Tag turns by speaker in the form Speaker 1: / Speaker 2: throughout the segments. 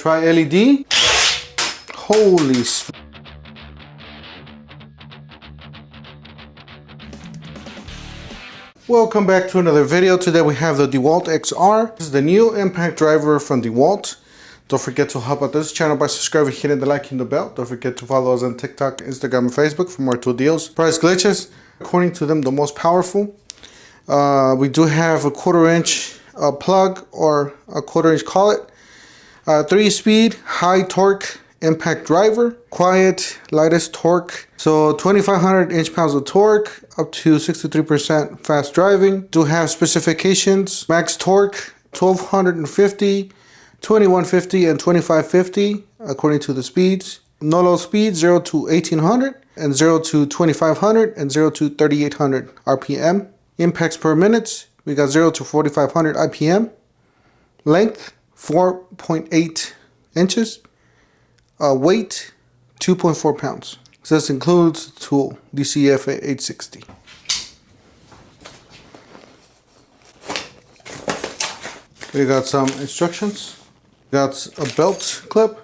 Speaker 1: Try LED. Holy Welcome back to another video. Today we have the DeWalt XR. This is the new impact driver from DeWalt. Don't forget to help out this channel by subscribing, hitting the like and the bell. Don't forget to follow us on TikTok, Instagram, and Facebook for more tool deals, price glitches, according to them the most powerful. We do have a 1/4" plug, or a 1/4" collet, 3-speed, high torque impact driver, quiet, lightest torque. So 2,500 inch-pounds of torque, up to 63% fast driving. Do have specifications: max torque 1,250, 2,150, and 2,550 according to the speeds. No low speed 0 to 1,800, and 0 to 2,500, and 0 to 3,800 RPM. Impacts per minute, we got 0 to 4,500 IPM. Length 4.8 inches. Weight 2.4 pounds. So this includes the tool, DCF 860. We got some instructions. Got a belt clip.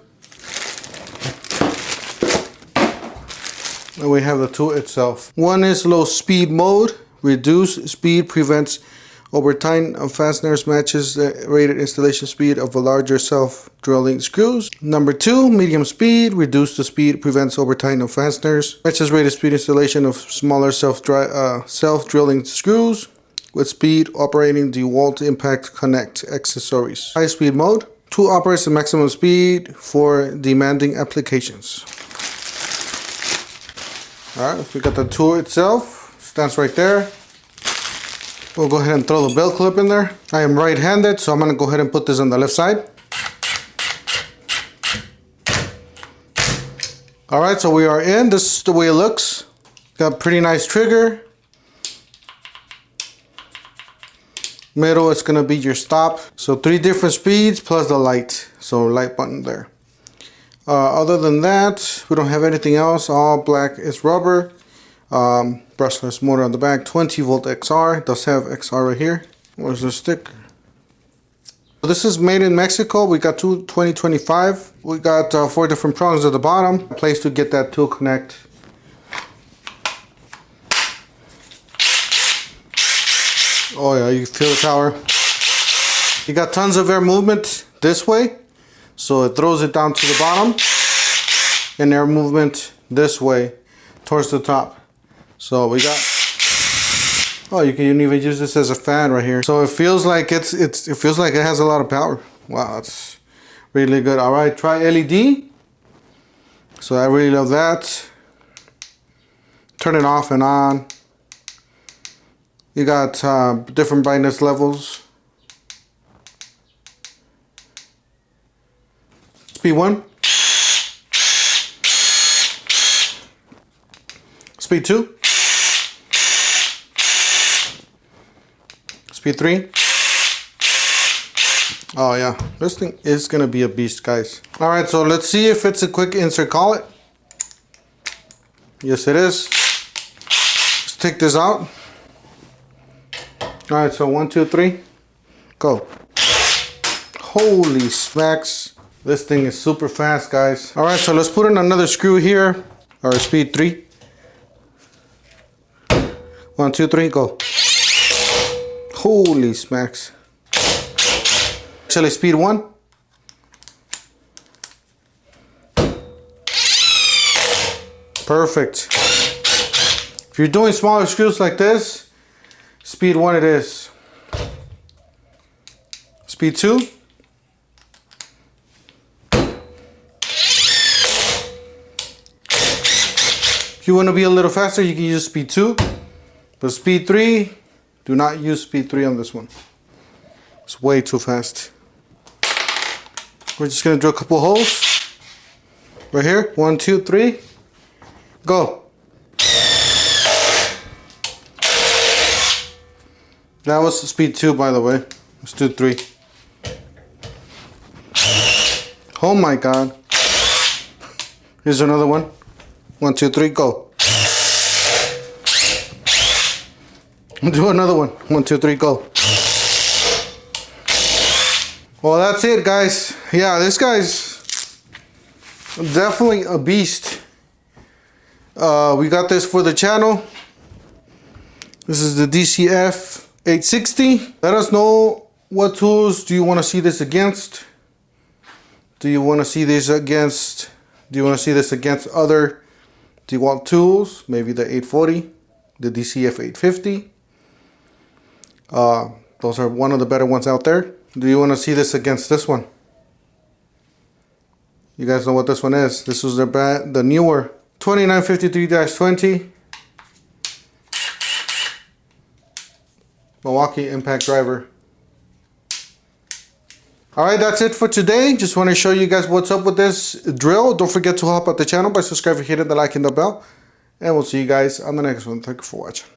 Speaker 1: And we have the tool itself. One is low speed mode. Reduce speed prevents overtime of fasteners, matches the rated installation speed of a larger self-drilling screws. Number 2, medium speed. Reduce the speed prevents overtime of fasteners, matches rated speed installation of smaller self-drilling screws with speed operating DeWalt Impact Connect accessories. High speed mode. Tool operates at maximum speed for demanding applications. Alright, we got the tool itself. Stands right there. We'll go ahead and throw the belt clip in there. I am right-handed, so I'm gonna go ahead and put this on the left side. All right, so we are in. This is the way it looks. Got pretty nice trigger. Middle is gonna be your stop. So 3 different speeds plus the light. So light button there. Other than that, we don't have anything else. All black is rubber. Brushless motor on the back, 20-volt XR. It does have XR right here. Where's the sticker? This is made in Mexico. We got 2025. We got 4 different prongs at the bottom. A place to get that tool connect. Oh yeah, you feel the power. You got tons of air movement this way, so it throws it down to the bottom, and air movement this way towards the top. So we got, oh, you can even use this as a fan right here. So it feels like it feels like it has a lot of power. Wow, that's really good. All right, try LED. So I really love that. Turn it off and on. You got different brightness levels. Speed 1. Speed 2. Speed 3. Oh yeah, this thing is gonna be a beast, guys. All right, so let's see if it's a quick insert collet. Yes, it is. Let's take this out. All right, so 1, 2, 3, go. Holy smacks. This thing is super fast, guys. All right, so let's put in another screw here, or speed 3. 1, 2, 3, go. Holy smacks. Actually, speed 1. Perfect. If you're doing smaller screws like this, speed 1 it is. Speed 2. If you want to be a little faster, you can use speed 2. But speed 3, do not use speed 3 on this one. It's way too fast. We're just gonna drill a couple holes. Right here, 1, 2, 3, go. That was speed 2, by the way. Let's do 3. Oh my God. Here's another one. 1, 2, 3, go. Do another one. 1, 2, 3, go. Well, that's it, guys. Yeah, this guy's Definitely a beast. We got this for the channel. This is the DCF 860. Let us know what tools do you want to see this against. Do you want to see this against other DeWalt tools? Maybe the 840, the DCF 850. Those are one of the better ones out there. Do you want to see this against this one? You guys know what this one is. This was the newer 2953-20 Milwaukee impact driver. Alright, that's it for today. Just want to show you guys what's up with this drill. Don't forget to help out the channel by subscribing, hitting the like and the bell. And we'll see you guys on the next one. Thank you for watching.